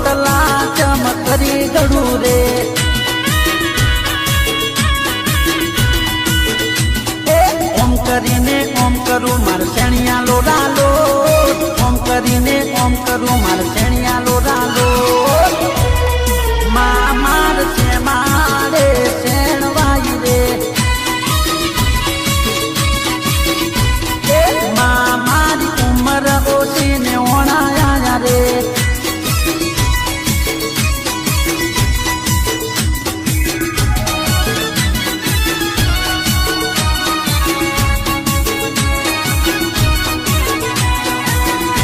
રોટલા ચમ કરી ગળું રે ઓમ કરીને ઓમ કરું માર શેણિયા લોડા લો